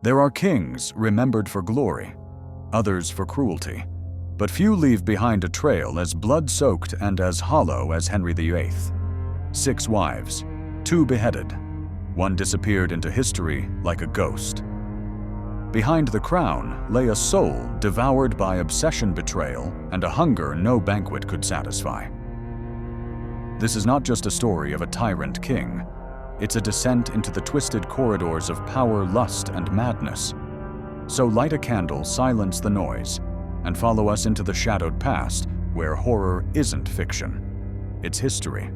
There are kings remembered for glory, others for cruelty, but few leave behind a trail as blood-soaked and as hollow as Henry VIII. 6 wives, 2 beheaded, 1 disappeared into history like a ghost. Behind the crown lay a soul devoured by obsession, betrayal, and a hunger no banquet could satisfy. This is not just a story of a tyrant king. It's a descent into the twisted corridors of power, lust, and madness. So light a candle, silence the noise, and follow us into the shadowed past where horror isn't fiction. It's history.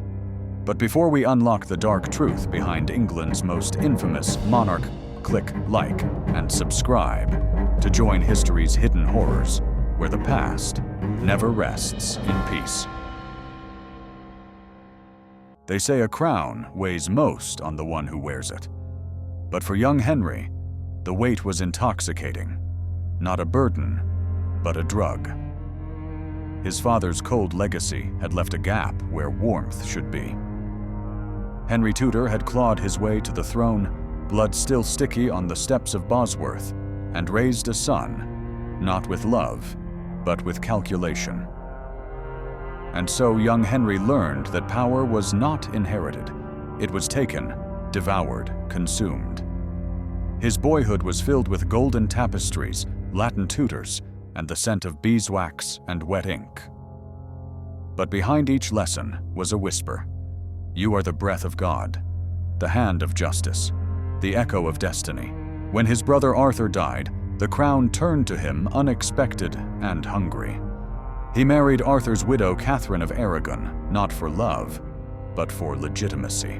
But before we unlock the dark truth behind England's most infamous monarch, click like and subscribe to join history's hidden horrors, where the past never rests in peace. They say a crown weighs most on the one who wears it. But for young Henry, the weight was intoxicating. Not a burden, but a drug. His father's cold legacy had left a gap where warmth should be. Henry Tudor had clawed his way to the throne, blood still sticky on the steps of Bosworth, and raised a son, not with love, but with calculation. And so young Henry learned that power was not inherited. It was taken, devoured, consumed. His boyhood was filled with golden tapestries, Latin tutors, and the scent of beeswax and wet ink. But behind each lesson was a whisper. You are the breath of God, the hand of justice, the echo of destiny. When his brother Arthur died, the crown turned to him unexpected and hungry. He married Arthur's widow Katherine of Aragon, not for love, but for legitimacy.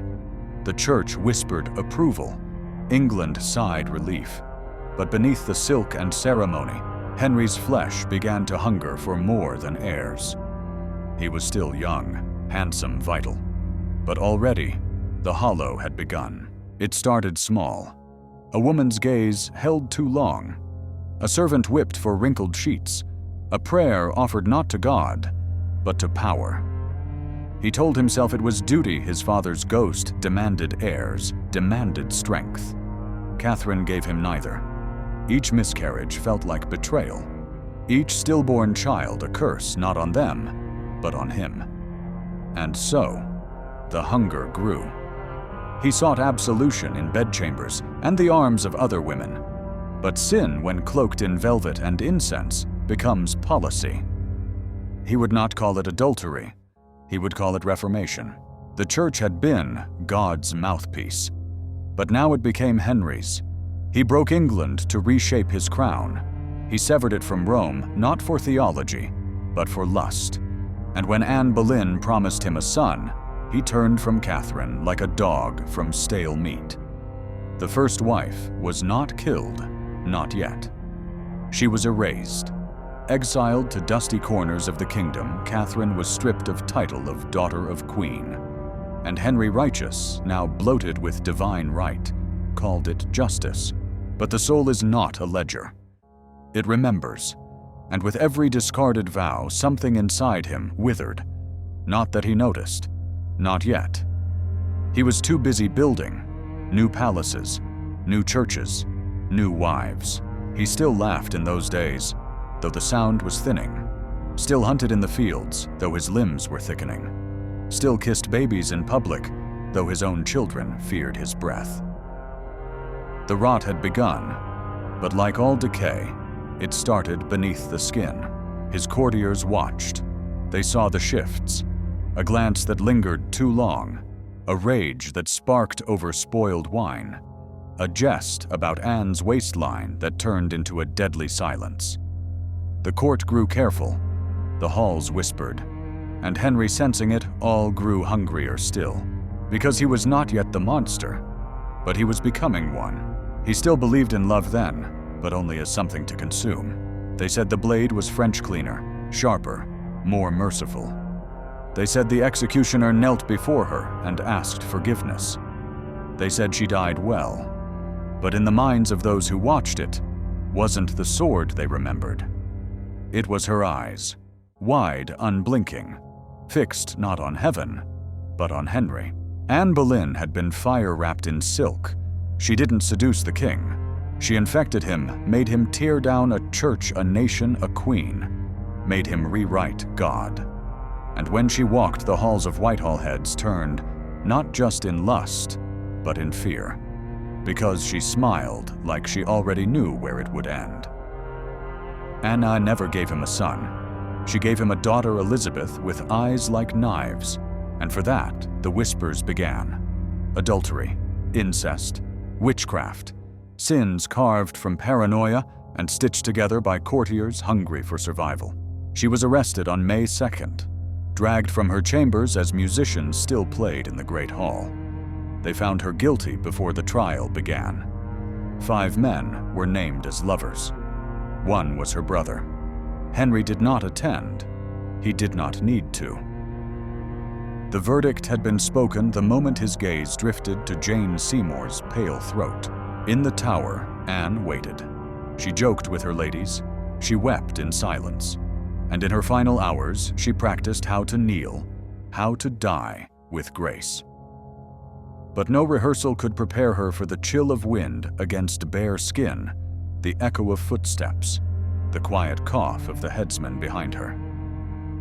The church whispered approval. England sighed relief. But beneath the silk and ceremony, Henry's flesh began to hunger for more than heirs. He was still young, handsome, vital. But already, the hollow had begun. It started small. A woman's gaze held too long. A servant whipped for wrinkled sheets. A prayer offered not to God, but to power. He told himself it was duty his father's ghost demanded heirs, demanded strength. Katherine gave him neither. Each miscarriage felt like betrayal. Each stillborn child a curse not on them, but on him. And so, the hunger grew. He sought absolution in bedchambers and the arms of other women. But sin, when cloaked in velvet and incense, becomes policy. He would not call it adultery. He would call it reformation. The church had been God's mouthpiece, but now it became Henry's. He broke England to reshape his crown. He severed it from Rome, not for theology, but for lust. And when Anne Boleyn promised him a son, he turned from Katherine like a dog from stale meat. The first wife was not killed, not yet. She was erased. Exiled to dusty corners of the kingdom, Katherine was stripped of title of daughter of queen. And Henry Righteous, now bloated with divine right, called it justice. But the soul is not a ledger. It remembers, and with every discarded vow, something inside him withered. Not that he noticed. Not yet. He was too busy building new palaces, new churches, new wives. He still laughed in those days, though the sound was thinning. Still hunted in the fields, though his limbs were thickening. Still kissed babies in public, though his own children feared his breath. The rot had begun, but like all decay, it started beneath the skin. His courtiers watched. They saw the shifts, a glance that lingered too long, a rage that sparked over spoiled wine, a jest about Anne's waistline that turned into a deadly silence. The court grew careful, the halls whispered, and Henry, sensing it, all grew hungrier still, because he was not yet the monster, but he was becoming one. He still believed in love then, but only as something to consume. They said the blade was French cleaner, sharper, more merciful. They said the executioner knelt before her and asked forgiveness. They said she died well, but in the minds of those who watched it, wasn't the sword they remembered. It was her eyes, wide, unblinking, fixed not on heaven, but on Henry. Anne Boleyn had been fire-wrapped in silk. She didn't seduce the king. She infected him, made him tear down a church, a nation, a queen, made him rewrite God. And when she walked, the halls of Whitehall heads turned, not just in lust, but in fear, because she smiled like she already knew where it would end. Anna never gave him a son. She gave him a daughter, Elizabeth, with eyes like knives, and for that the whispers began. Adultery, incest, witchcraft, sins carved from paranoia and stitched together by courtiers hungry for survival. She was arrested on May 2nd, dragged from her chambers as musicians still played in the Great Hall. They found her guilty before the trial began. 5 men were named as lovers. One was her brother. Henry did not attend. He did not need to. The verdict had been spoken the moment his gaze drifted to Jane Seymour's pale throat. In the Tower, Anne waited. She joked with her ladies. She wept in silence. And in her final hours, she practiced how to kneel, how to die with grace. But no rehearsal could prepare her for the chill of wind against bare skin, the echo of footsteps, the quiet cough of the headsman behind her.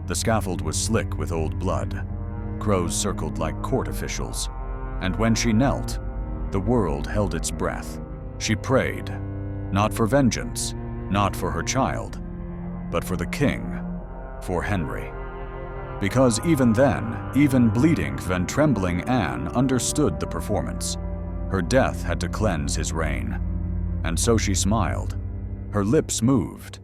The scaffold was slick with old blood. Crows circled like court officials. And when she knelt, the world held its breath. She prayed, not for vengeance, not for her child, but for the king, for Henry. Because even then, even bleeding and trembling Anne understood the performance. Her death had to cleanse his reign. And so she smiled. Her lips moved.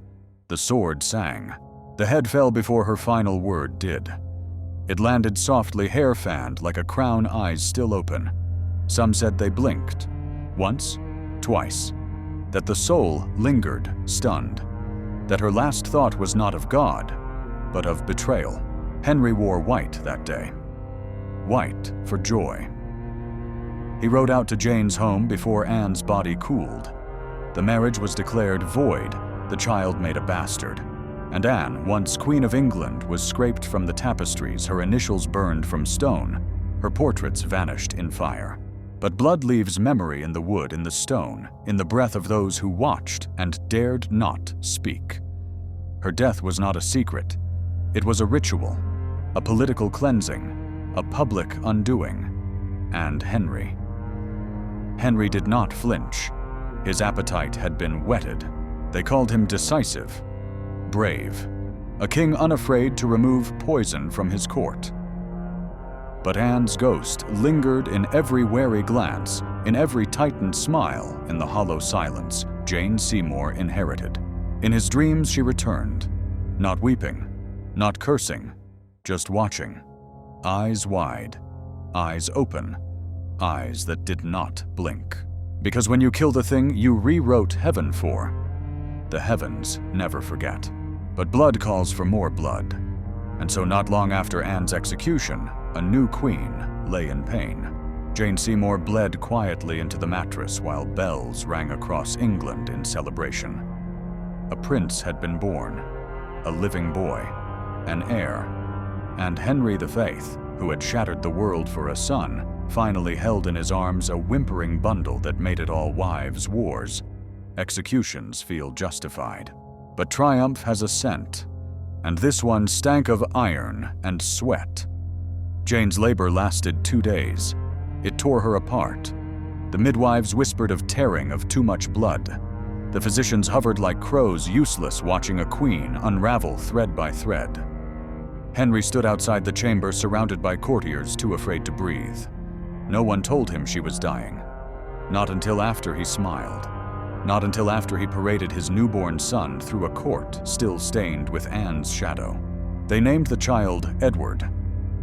The sword sang. The head fell before her final word did. It landed softly, hair-fanned, like a crown, eyes still open. Some said they blinked. Once, twice. That the soul lingered, stunned. That her last thought was not of God, but of betrayal. Henry wore white that day. White for joy. He rode out to Jane's home before Anne's body cooled. The marriage was declared void, the child made a bastard. And Anne, once Queen of England, was scraped from the tapestries, her initials burned from stone, her portraits vanished in fire. But blood leaves memory in the wood, in the stone, in the breath of those who watched and dared not speak. Her death was not a secret. It was a ritual, a political cleansing, a public undoing. And Henry did not flinch. His appetite had been whetted. They called him decisive, brave, a king unafraid to remove poison from his court. But Anne's ghost lingered in every wary glance, in every tightened smile, in the hollow silence Jane Seymour inherited. In his dreams she returned, not weeping, not cursing, just watching, eyes wide, eyes open, eyes that did not blink. Because when you kill the thing you rewrote heaven for, the heavens never forget. But blood calls for more blood. And so not long after Anne's execution, a new queen lay in pain. Jane Seymour bled quietly into the mattress while bells rang across England in celebration. A prince had been born, a living boy, an heir, and Henry VIII, who had shattered the world for a son, finally held in his arms a whimpering bundle that made it all wives' wars. Executions feel justified. But triumph has a scent, and this one stank of iron and sweat. Jane's labor lasted 2 days. It tore her apart. The midwives whispered of tearing, of too much blood. The physicians hovered like crows, useless, watching a queen unravel thread by thread. Henry stood outside the chamber, surrounded by courtiers too afraid to breathe. No one told him she was dying. Not until after he smiled. Not until after he paraded his newborn son through a court still stained with Anne's shadow. They named the child Edward,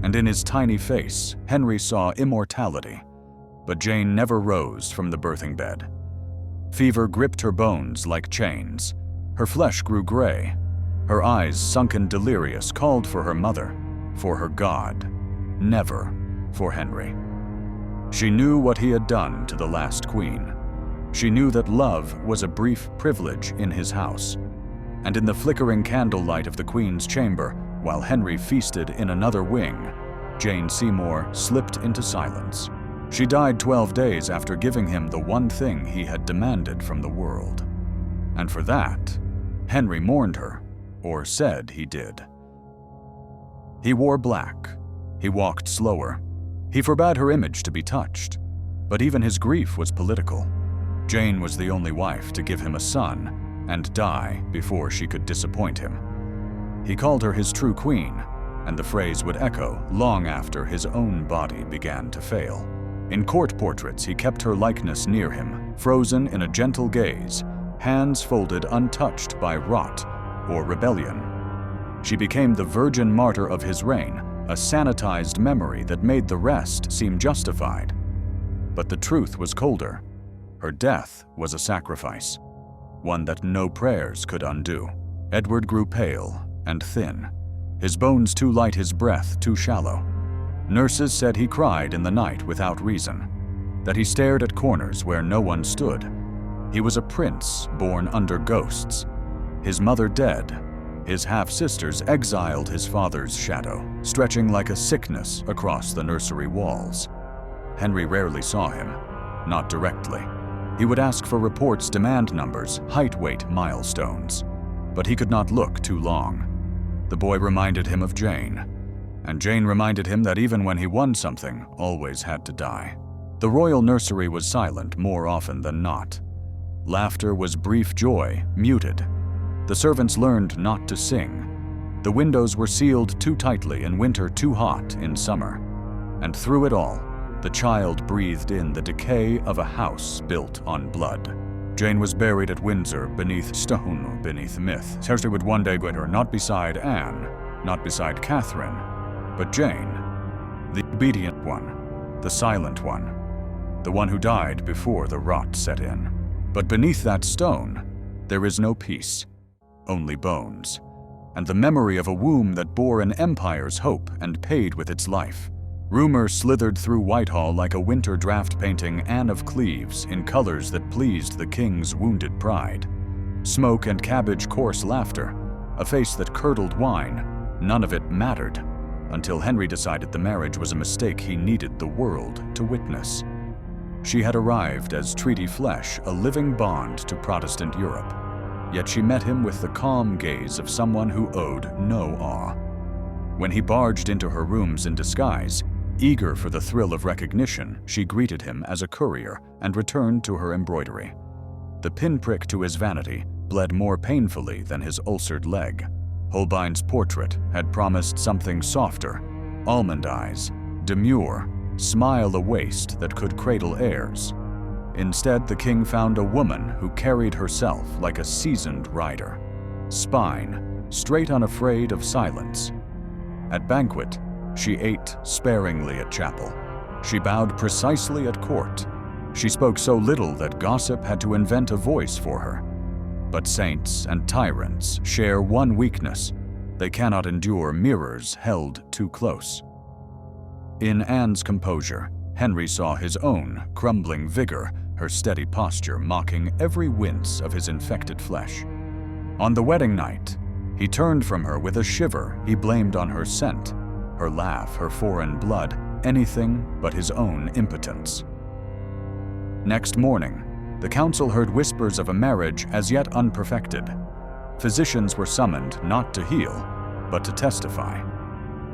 and in his tiny face, Henry saw immortality. But Jane never rose from the birthing bed. Fever gripped her bones like chains. Her flesh grew gray. Her eyes, sunken delirious, called for her mother, for her God, never for Henry. She knew what he had done to the last queen. She knew that love was a brief privilege in his house. And in the flickering candlelight of the Queen's chamber, while Henry feasted in another wing, Jane Seymour slipped into silence. She died 12 days after giving him the one thing he had demanded from the world. And for that, Henry mourned her, or said he did. He wore black. He walked slower. He forbade her image to be touched. But even his grief was political. Jane was the only wife to give him a son and die before she could disappoint him. He called her his true queen, and the phrase would echo long after his own body began to fail. In court portraits, he kept her likeness near him, frozen in a gentle gaze, hands folded untouched by rot or rebellion. She became the virgin martyr of his reign, a sanitized memory that made the rest seem justified. But the truth was colder. Her death was a sacrifice, one that no prayers could undo. Edward grew pale and thin, his bones too light, his breath too shallow. Nurses said he cried in the night without reason, that he stared at corners where no one stood. He was a prince born under ghosts, his mother dead. His half-sisters exiled his father's shadow, stretching like a sickness across the nursery walls. Henry rarely saw him, not directly. He would ask for reports, demand numbers, height-weight milestones. But he could not look too long. The boy reminded him of Jane, and Jane reminded him that even when he won something, always had to die. The royal nursery was silent more often than not. Laughter was brief joy, muted. The servants learned not to sing. The windows were sealed too tightly in winter, too hot in summer. And through it all, the child breathed in the decay of a house built on blood. Jane was buried at Windsor beneath stone, beneath myth. Cersei would one day greet her, not beside Anne, not beside Catherine, but Jane, the obedient one, the silent one, the one who died before the rot set in. But beneath that stone, there is no peace. Only bones, and the memory of a womb that bore an empire's hope and paid with its life. Rumor slithered through Whitehall like a winter draft painting Anne of Cleves in colors that pleased the king's wounded pride. Smoke and cabbage coarse laughter, a face that curdled wine, none of it mattered, until Henry decided the marriage was a mistake he needed the world to witness. She had arrived as treaty flesh, a living bond to Protestant Europe. Yet she met him with the calm gaze of someone who owed no awe. When he barged into her rooms in disguise, eager for the thrill of recognition, she greeted him as a courier and returned to her embroidery. The pinprick to his vanity bled more painfully than his ulcered leg. Holbein's portrait had promised something softer, almond eyes, demure, smile a waist that could cradle heirs. Instead, the king found a woman who carried herself like a seasoned rider. Spine, straight unafraid of silence. At banquet, she ate sparingly at chapel. She bowed precisely at court. She spoke so little that gossip had to invent a voice for her. But saints and tyrants share one weakness. They cannot endure mirrors held too close. In Anne's composure, Henry saw his own crumbling vigor, her steady posture mocking every wince of his infected flesh. On the wedding night, he turned from her with a shiver he blamed on her scent, her laugh, her foreign blood, anything but his own impotence. Next morning, the council heard whispers of a marriage as yet unperfected. Physicians were summoned not to heal, but to testify.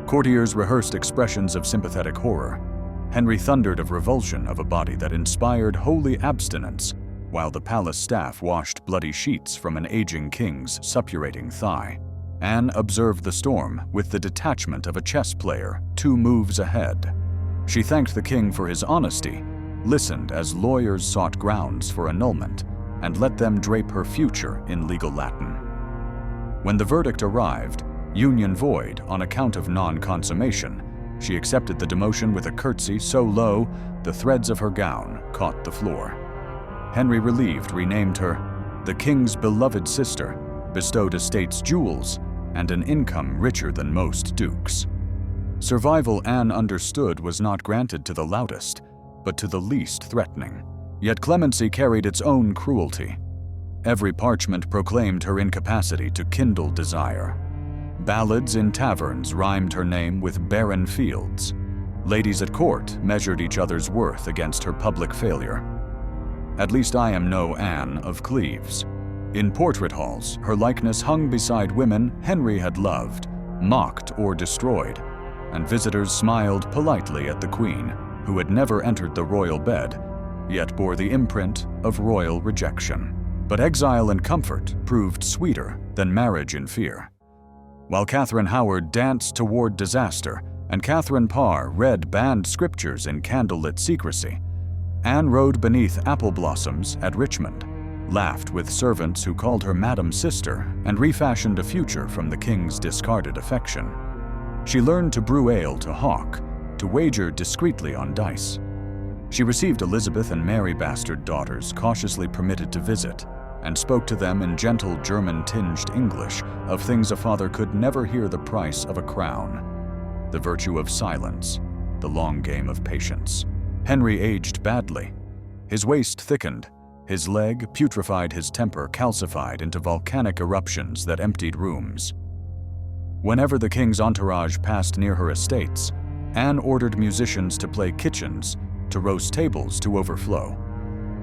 Courtiers rehearsed expressions of sympathetic horror. Henry thundered of revulsion of a body that inspired holy abstinence, while the palace staff washed bloody sheets from an aging king's suppurating thigh. Anne observed the storm with the detachment of a chess player 2 moves ahead. She thanked the king for his honesty, listened as lawyers sought grounds for annulment, and let them drape her future in legal Latin. When the verdict arrived, union void on account of non-consummation, she accepted the demotion with a curtsy so low the threads of her gown caught the floor. Henry, relieved, renamed her the king's beloved sister, bestowed estates, jewels, and an income richer than most dukes. Survival, Anne understood, was not granted to the loudest, but to the least threatening. Yet clemency carried its own cruelty. Every parchment proclaimed her incapacity to kindle desire. Ballads in taverns rhymed her name with barren fields. Ladies at court measured each other's worth against her public failure. At least I am no Anne of Cleves. In portrait halls, her likeness hung beside women Henry had loved, mocked, or destroyed, and visitors smiled politely at the Queen, who had never entered the royal bed, yet bore the imprint of royal rejection. But exile in comfort proved sweeter than marriage in fear. While Katherine Howard danced toward disaster and Catherine Parr read banned scriptures in candlelit secrecy, Anne rode beneath apple blossoms at Richmond, laughed with servants who called her Madam Sister, and refashioned a future from the king's discarded affection. She learned to brew ale to hawk, to wager discreetly on dice. She received Elizabeth and Mary bastard daughters cautiously permitted to visit, and spoke to them in gentle German-tinged English of things a father could never hear the price of a crown: the virtue of silence, the long game of patience. Henry aged badly. His waist thickened, his leg putrefied, his temper calcified into volcanic eruptions that emptied rooms. Whenever the king's entourage passed near her estates, Anne ordered musicians to play kitchens, to roast tables to overflow.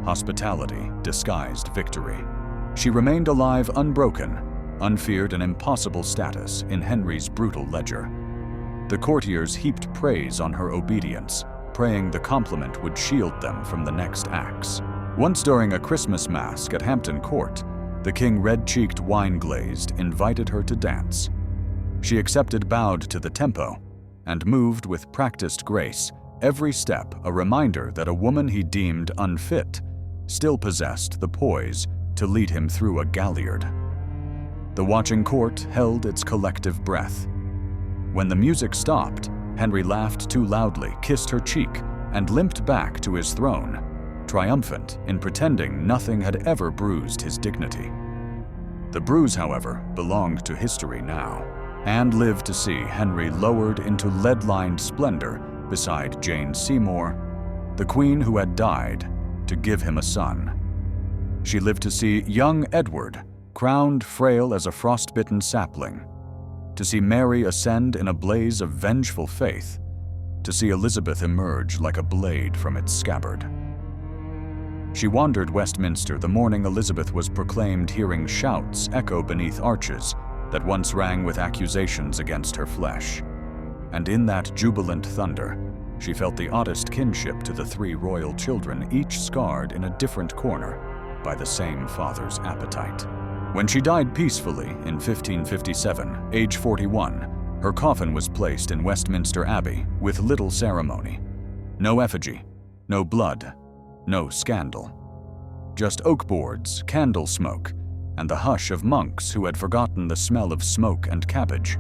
Hospitality disguised victory. She remained alive unbroken, unfeared, an impossible status in Henry's brutal ledger. The courtiers heaped praise on her obedience, praying the compliment would shield them from the next axe. Once during a Christmas masque at Hampton Court, the king, red-cheeked, wine-glazed, invited her to dance. She accepted, bowed to the tempo, and moved with practiced grace, every step a reminder that a woman he deemed unfit still possessed the poise to lead him through a galliard. The watching court held its collective breath. When the music stopped, Henry laughed too loudly, kissed her cheek, and limped back to his throne, triumphant in pretending nothing had ever bruised his dignity. The bruise, however, belonged to history now. Anne lived to see Henry lowered into lead-lined splendor beside Jane Seymour, the queen who had died to give him a son. She lived to see young Edward crowned frail as a frostbitten sapling, to see Mary ascend in a blaze of vengeful faith, to see Elizabeth emerge like a blade from its scabbard. She wandered Westminster the morning Elizabeth was proclaimed, hearing shouts echo beneath arches that once rang with accusations against her flesh. And in that jubilant thunder, she felt the oddest kinship to the three royal children, each scarred in a different corner by the same father's appetite. When she died peacefully in 1557, age 41, her coffin was placed in Westminster Abbey with little ceremony. No effigy, no blood, no scandal. Just oak boards, candle smoke, and the hush of monks who had forgotten the smell of smoke and cabbage.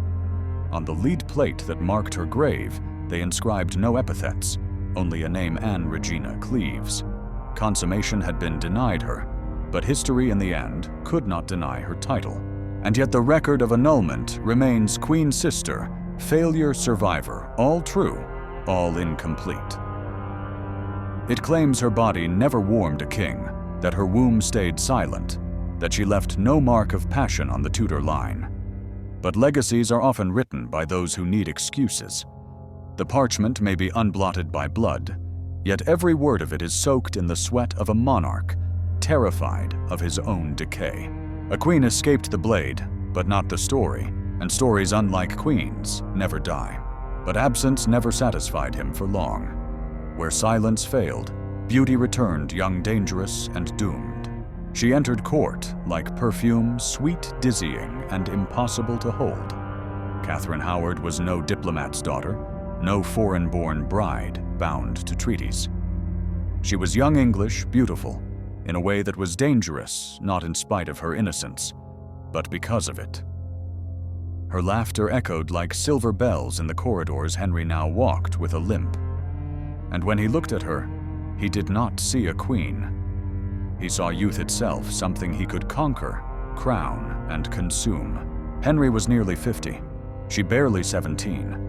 On the lead plate that marked her grave, they inscribed no epithets, only a name: Anne Regina Cleves. Consummation had been denied her, but history in the end could not deny her title. And yet the record of annulment remains queen sister, failure survivor, all true, all incomplete. It claims her body never warmed a king, that her womb stayed silent, that she left no mark of passion on the Tudor line. But legacies are often written by those who need excuses. The parchment may be unblotted by blood, yet every word of it is soaked in the sweat of a monarch, terrified of his own decay. A queen escaped the blade, but not the story, and stories, unlike queens, never die. But absence never satisfied him for long. Where silence failed, beauty returned, young, dangerous, and doomed. She entered court like perfume, sweet, dizzying, and impossible to hold. Katherine Howard was no diplomat's daughter, no foreign-born bride bound to treaties. She was young English, beautiful, in a way that was dangerous, not in spite of her innocence, but because of it. Her laughter echoed like silver bells in the corridors Henry now walked with a limp. And when he looked at her, he did not see a queen. He saw youth itself, something he could conquer, crown, and consume. Henry was nearly 50, she barely 17.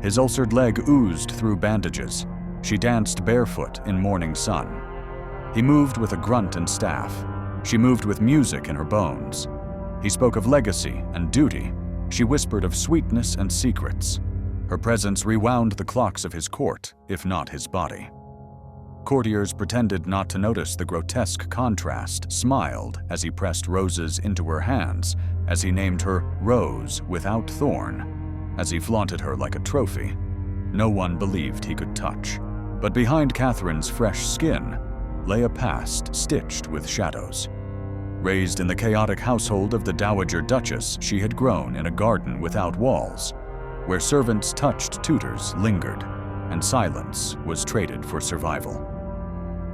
His ulcered leg oozed through bandages. She danced barefoot in morning sun. He moved with a grunt and staff. She moved with music in her bones. He spoke of legacy and duty. She whispered of sweetness and secrets. Her presence rewound the clocks of his court, if not his body. Courtiers pretended not to notice the grotesque contrast, smiled as he pressed roses into her hands, as he named her Rose without thorn, as he flaunted her like a trophy. No one believed he could touch. But behind Catherine's fresh skin lay a past stitched with shadows. Raised in the chaotic household of the Dowager Duchess, she had grown in a garden without walls, where servants' touched tutors lingered, and silence was traded for survival.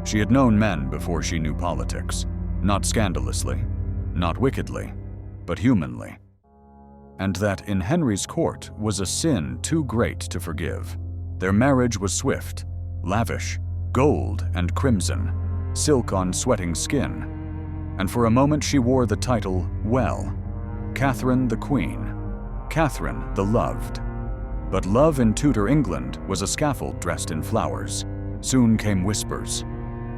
She had known men before she knew politics, not scandalously, not wickedly, but humanly. And that in Henry's court was a sin too great to forgive. Their marriage was swift, lavish, gold and crimson, silk on sweating skin. And for a moment she wore the title well, Catherine the Queen, Catherine the Loved. But love in Tudor England was a scaffold dressed in flowers. Soon came whispers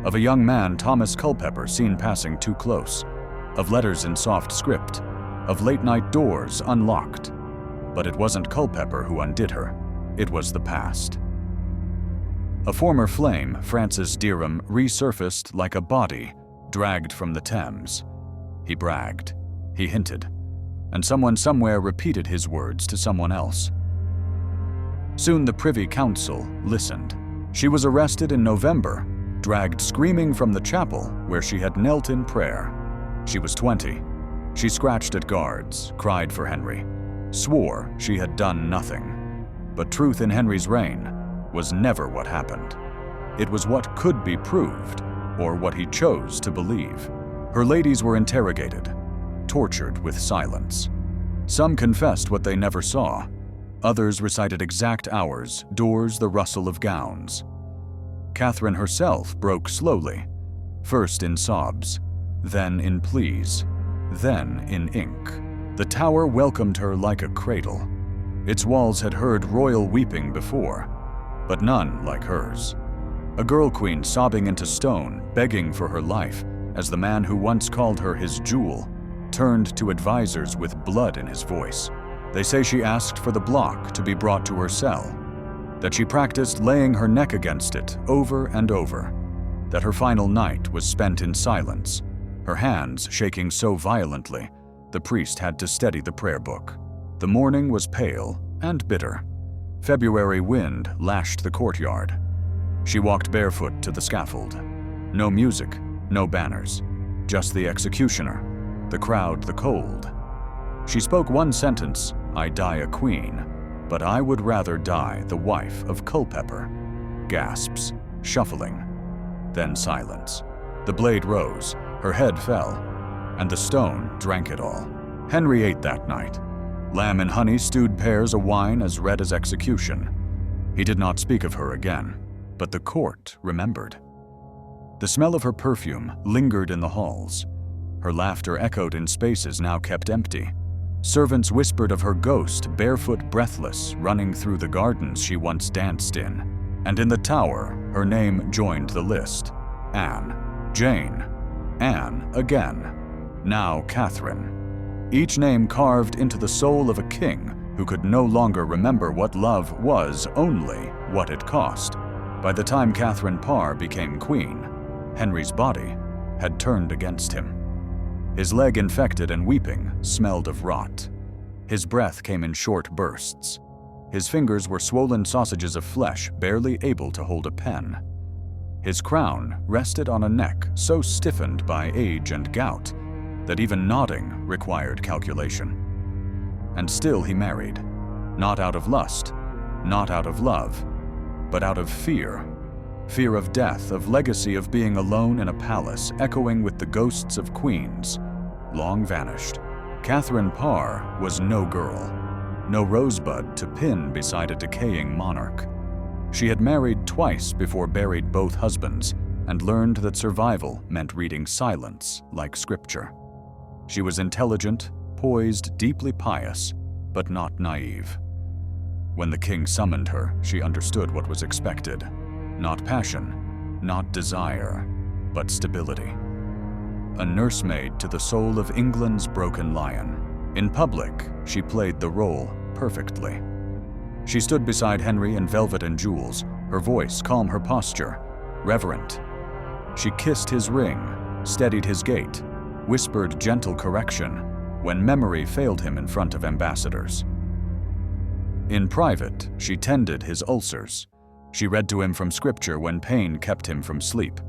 of a young man, Thomas Culpeper, seen passing too close, of letters in soft script, of late-night doors unlocked. But it wasn't Culpeper who undid her. It was the past. A former flame, Francis Derham, resurfaced like a body dragged from the Thames. He bragged, he hinted, and someone somewhere repeated his words to someone else. Soon the Privy Council listened. She was arrested in November, dragged screaming from the chapel where she had knelt in prayer. She was 20. She scratched at guards, cried for Henry, swore she had done nothing. But truth in Henry's reign was never what happened. It was what could be proved, or what he chose to believe. Her ladies were interrogated, tortured with silence. Some confessed what they never saw. Others recited exact hours, doors the rustle of gowns. Catherine herself broke slowly, first in sobs, then in pleas, then in ink. The tower welcomed her like a cradle. Its walls had heard royal weeping before, but none like hers. A girl queen sobbing into stone, begging for her life, as the man who once called her his jewel turned to advisors with blood in his voice. They say she asked for the block to be brought to her cell, that she practiced laying her neck against it over and over, that her final night was spent in silence, her hands shaking so violently the priest had to steady the prayer book. The morning was pale and bitter. February wind lashed the courtyard. She walked barefoot to the scaffold. No music, no banners, just the executioner, the crowd, the cold. She spoke one sentence, "I die a queen, but I would rather die the wife of Culpeper." Gasps, shuffling, then silence. The blade rose, her head fell, and the stone drank it all. Henry ate that night. Lamb and honey, stewed pears, a wine as red as execution. He did not speak of her again, but the court remembered. The smell of her perfume lingered in the halls. Her laughter echoed in spaces now kept empty. Servants whispered of her ghost, barefoot, breathless, running through the gardens she once danced in. And in the tower, her name joined the list. Anne, Jane, Anne again, now Catherine. Each name carved into the soul of a king who could no longer remember what love was, only what it cost. By the time Catherine Parr became queen, Henry's body had turned against him. His leg, infected and weeping, smelled of rot. His breath came in short bursts. His fingers were swollen sausages of flesh, barely able to hold a pen. His crown rested on a neck so stiffened by age and gout that even nodding required calculation. And still he married, not out of lust, not out of love, but out of fear. Fear of death, of legacy of being alone in a palace, echoing with the ghosts of queens, long vanished. Catherine Parr was no girl, no rosebud to pin beside a decaying monarch. She had married twice before buried both husbands, and learned that survival meant reading silence like scripture. She was intelligent, poised, deeply pious, but not naive. When the king summoned her, she understood what was expected. Not passion, not desire, but stability. A nursemaid to the soul of England's broken lion. In public, she played the role perfectly. She stood beside Henry in velvet and jewels, her voice calm, her posture reverent. She kissed his ring, steadied his gait, whispered gentle correction when memory failed him in front of ambassadors. In private, she tended his ulcers. She read to him from scripture when pain kept him from sleep.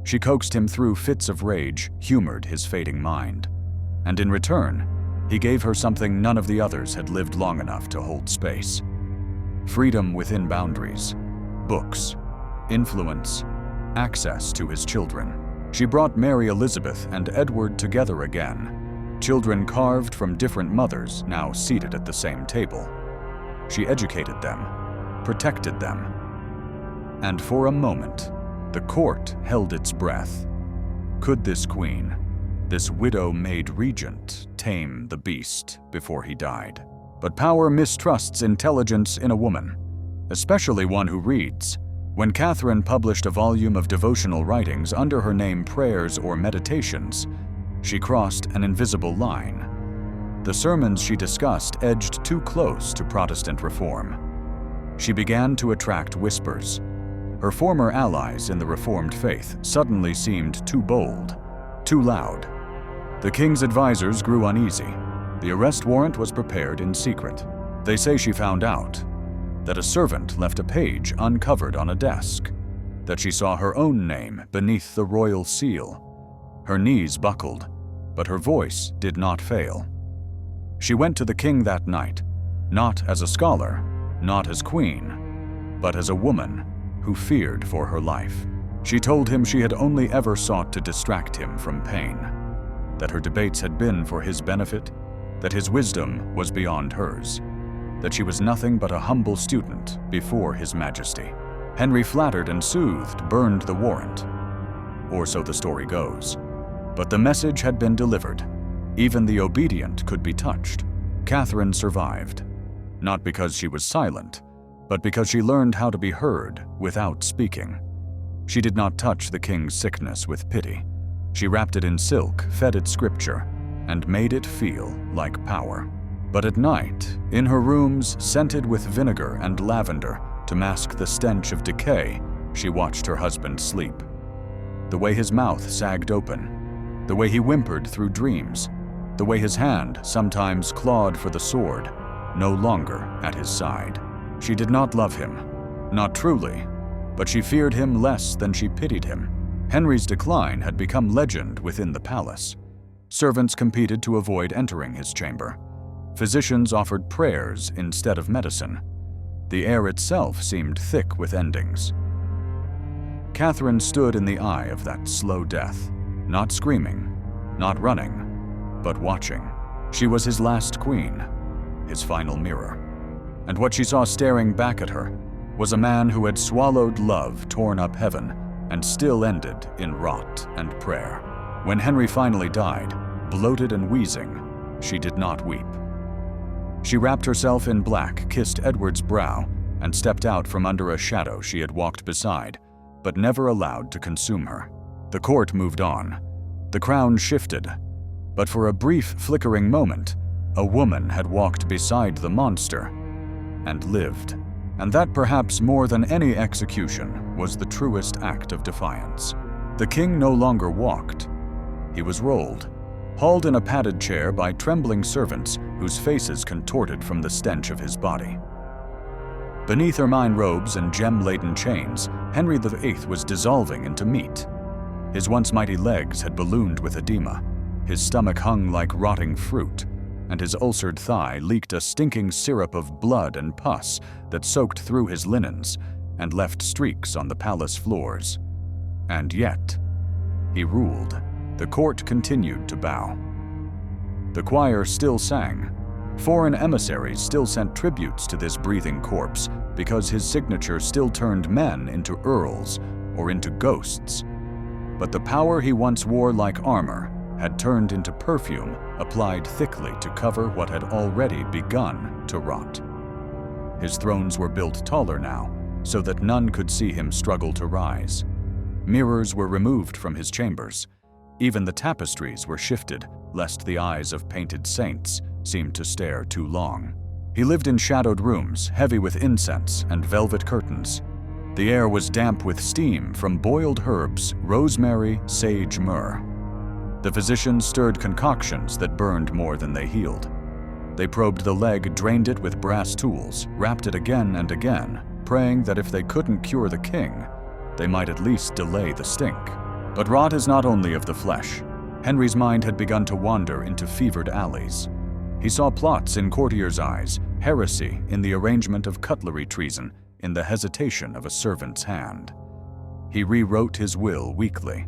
She coaxed him through fits of rage, humored his fading mind. And in return, he gave her something none of the others had lived long enough to hold space. Freedom within boundaries, books, influence, access to his children. She brought Mary Elizabeth and Edward together again, children carved from different mothers now seated at the same table. She educated them, protected them. And for a moment, the court held its breath. Could this queen, this widow-made regent, tame the beast before he died? But power mistrusts intelligence in a woman, especially one who reads. When Katherine published a volume of devotional writings under her name Prayers or Meditations, she crossed an invisible line. The sermons she discussed edged too close to Protestant reform. She began to attract whispers. Her former allies in the Reformed faith suddenly seemed too bold, too loud. The king's advisors grew uneasy. The arrest warrant was prepared in secret. They say she found out that a servant left a page uncovered on a desk, that she saw her own name beneath the royal seal. Her knees buckled, but her voice did not fail. She went to the king that night, not as a scholar, not as queen, but as a woman who feared for her life. She told him she had only ever sought to distract him from pain, that her debates had been for his benefit, that his wisdom was beyond hers, that she was nothing but a humble student before His Majesty. Henry flattered and soothed, burned the warrant. Or so the story goes. But the message had been delivered. Even the obedient could be touched. Katherine survived, not because she was silent, but because she learned how to be heard without speaking. She did not touch the king's sickness with pity. She wrapped it in silk, fed it scripture, and made it feel like power. But at night, in her rooms scented with vinegar and lavender to mask the stench of decay, she watched her husband sleep. The way his mouth sagged open, the way he whimpered through dreams, the way his hand sometimes clawed for the sword, no longer at his side. She did not love him, not truly, but she feared him less than she pitied him. Henry's decline had become legend within the palace. Servants competed to avoid entering his chamber. Physicians offered prayers instead of medicine. The air itself seemed thick with endings. Katherine stood in the eye of that slow death, not screaming, not running, but watching. She was his last queen, his final mirror. And what she saw staring back at her was a man who had swallowed love, torn up heaven, and still ended in rot and prayer. When Henry finally died, bloated and wheezing, she did not weep. She wrapped herself in black, kissed Edward's brow, and stepped out from under a shadow she had walked beside, but never allowed to consume her. The court moved on. The crown shifted. But for a brief, flickering moment, a woman had walked beside the monster and lived. And that perhaps more than any execution was the truest act of defiance. The king no longer walked. He was rolled, hauled in a padded chair by trembling servants whose faces contorted from the stench of his body. Beneath ermine robes and gem-laden chains, Henry VIII was dissolving into meat. His once mighty legs had ballooned with edema, his stomach hung like rotting fruit, and his ulcered thigh leaked a stinking syrup of blood and pus that soaked through his linens and left streaks on the palace floors. And yet, he ruled. The court continued to bow. The choir still sang. Foreign emissaries still sent tributes to this breathing corpse because his signature still turned men into earls or into ghosts. But the power he once wore like armor had turned into perfume applied thickly to cover what had already begun to rot. His thrones were built taller now, so that none could see him struggle to rise. Mirrors were removed from his chambers. Even the tapestries were shifted, lest the eyes of painted saints seemed to stare too long. He lived in shadowed rooms, heavy with incense and velvet curtains. The air was damp with steam from boiled herbs, rosemary, sage, myrrh. The physicians stirred concoctions that burned more than they healed. They probed the leg, drained it with brass tools, wrapped it again and again, praying that if they couldn't cure the king, they might at least delay the stink. But rot is not only of the flesh. Henry's mind had begun to wander into fevered alleys. He saw plots in courtiers' eyes, heresy in the arrangement of cutlery treason, in the hesitation of a servant's hand. He rewrote his will weekly.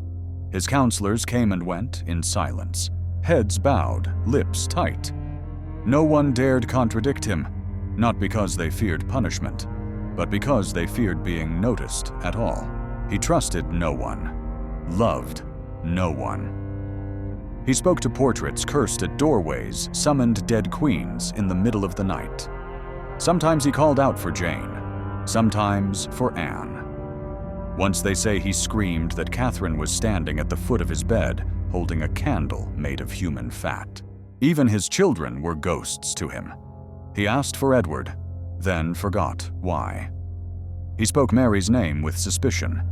His counselors came and went in silence, heads bowed, lips tight. No one dared contradict him, not because they feared punishment, but because they feared being noticed at all. He trusted no one, loved no one. He spoke to portraits cursed at doorways, summoned dead queens in the middle of the night. Sometimes he called out for Jane, sometimes for Anne. Once they say he screamed that Catherine was standing at the foot of his bed, holding a candle made of human fat. Even his children were ghosts to him. He asked for Edward, then forgot why. He spoke Mary's name with suspicion.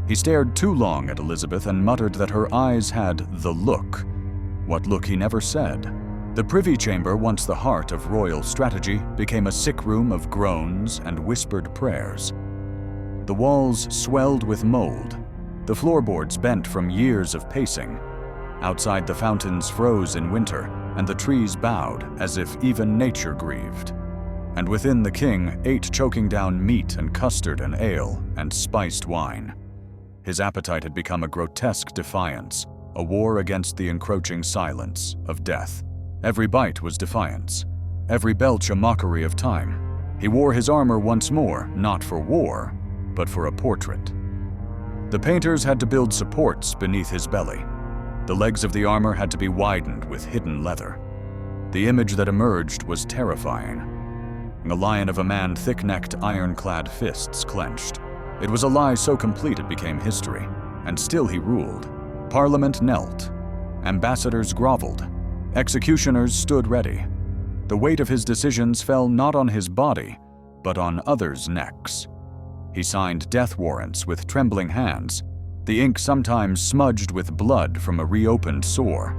He stared too long at Elizabeth and muttered that her eyes had the look. What look he never said. The Privy Chamber, once the heart of royal strategy, became a sick room of groans and whispered prayers. The walls swelled with mold. The floorboards bent from years of pacing. Outside, the fountains froze in winter, and the trees bowed as if even nature grieved. And within, the king ate, choking down meat and custard and ale and spiced wine. His appetite had become a grotesque defiance, a war against the encroaching silence of death. Every bite was defiance, every belch a mockery of time. He wore his armor once more, not for war, but for a portrait. The painters had to build supports beneath his belly. The legs of the armor had to be widened with hidden leather. The image that emerged was terrifying. A lion of a man, thick-necked, iron-clad fists clenched. It was a lie so complete it became history, and still he ruled. Parliament knelt. Ambassadors groveled. Executioners stood ready. The weight of his decisions fell not on his body, but on others' necks. He signed death warrants with trembling hands, the ink sometimes smudged with blood from a reopened sore.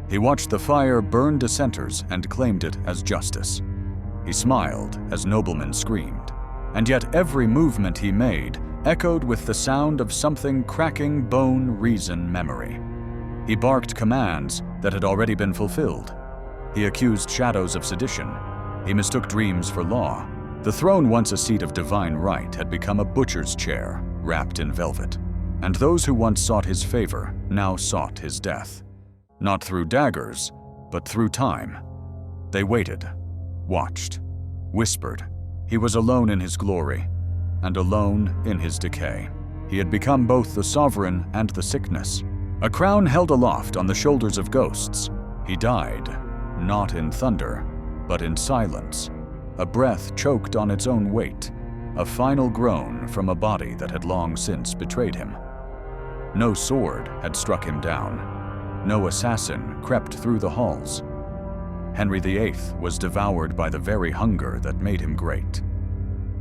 He watched the fire burn dissenters and claimed it as justice. He smiled as noblemen screamed, and yet every movement he made echoed with the sound of something cracking bone, reason, memory. He barked commands that had already been fulfilled. He accused shadows of sedition. He mistook dreams for law. The throne, once a seat of divine right, had become a butcher's chair, wrapped in velvet. And those who once sought his favor now sought his death. Not through daggers, but through time. They waited, watched, whispered. He was alone in his glory, and alone in his decay. He had become both the sovereign and the sickness. A crown held aloft on the shoulders of ghosts. He died, not in thunder, but in silence. A breath choked on its own weight, a final groan from a body that had long since betrayed him. No sword had struck him down. No assassin crept through the halls. Henry VIII was devoured by the very hunger that made him great.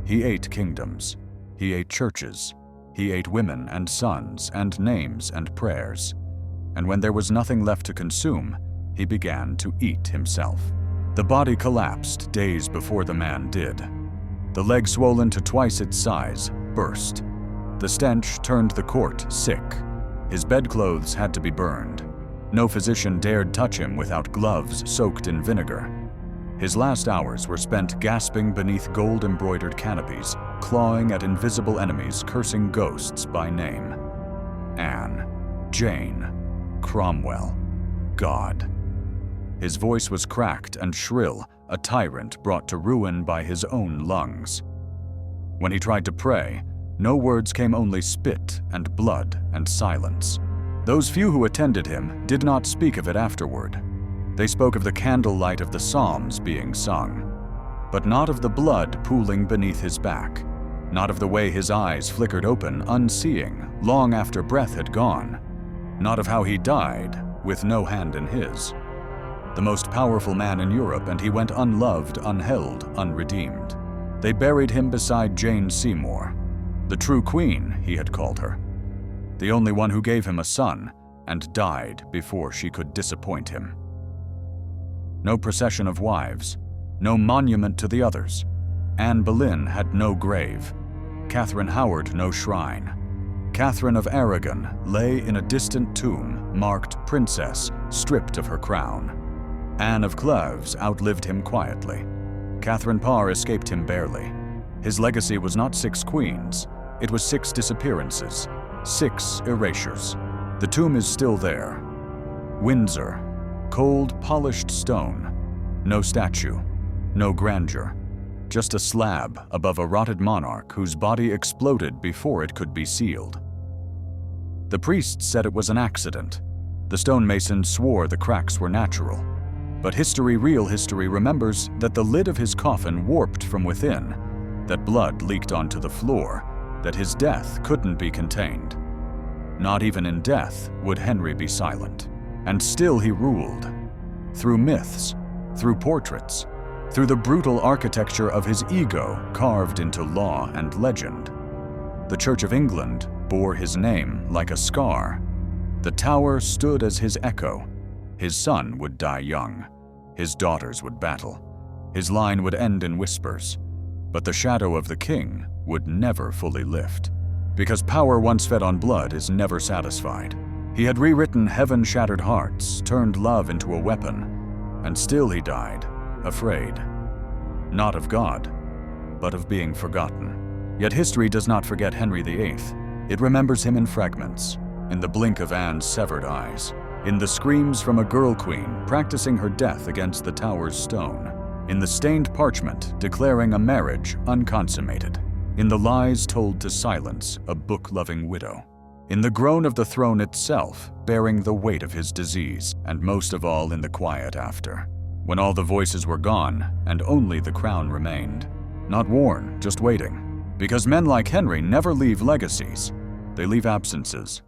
He ate kingdoms. He ate churches. He ate women and sons and names and prayers. And when there was nothing left to consume, he began to eat himself. The body collapsed days before the man did. The leg, swollen to twice its size, burst. The stench turned the court sick. His bedclothes had to be burned. No physician dared touch him without gloves soaked in vinegar. His last hours were spent gasping beneath gold-embroidered canopies, clawing at invisible enemies, cursing ghosts by name. Anne, Jane, Cromwell, God. His voice was cracked and shrill, a tyrant brought to ruin by his own lungs. When he tried to pray, no words came, only spit and blood and silence. Those few who attended him did not speak of it afterward. They spoke of the candlelight of the Psalms being sung, but not of the blood pooling beneath his back, not of the way his eyes flickered open, unseeing, long after breath had gone, not of how he died with no hand in his. the most powerful man in Europe, and he went unloved, unheld, unredeemed. They buried him beside Jane Seymour, the true queen, he had called her, the only one who gave him a son and died before she could disappoint him. No procession of wives, no monument to the others. Anne Boleyn had no grave, Katherine Howard no shrine. Catherine of Aragon lay in a distant tomb marked Princess, stripped of her crown. Anne of Cleves outlived him quietly. Catherine Parr escaped him barely. His legacy was not 6 queens, it was 6 disappearances, 6 erasures. The tomb is still there. Windsor, cold, polished stone. No statue, no grandeur. Just a slab above a rotted monarch whose body exploded before it could be sealed. The priests said it was an accident. The stonemasons swore the cracks were natural. But real history, remembers that the lid of his coffin warped from within, that blood leaked onto the floor, that his death couldn't be contained. Not even in death would Henry be silent. And still he ruled. Through myths, through portraits, through the brutal architecture of his ego carved into law and legend. The Church of England bore his name like a scar. The Tower stood as his echo. His son would die young. His daughters would battle. His line would end in whispers. But the shadow of the king would never fully lift. Because power once fed on blood is never satisfied. He had rewritten heaven-shattered hearts, turned love into a weapon, and still he died, afraid. Not of God, but of being forgotten. Yet history does not forget Henry VIII. It remembers him in fragments, in the blink of Anne's severed eyes, in the screams from a girl queen practicing her death against the tower's stone, in the stained parchment declaring a marriage unconsummated, in the lies told to silence a book-loving widow, in the groan of the throne itself bearing the weight of his disease, and most of all in the quiet after, when all the voices were gone and only the crown remained. Not worn, just waiting. Because men like Henry never leave legacies, they leave absences.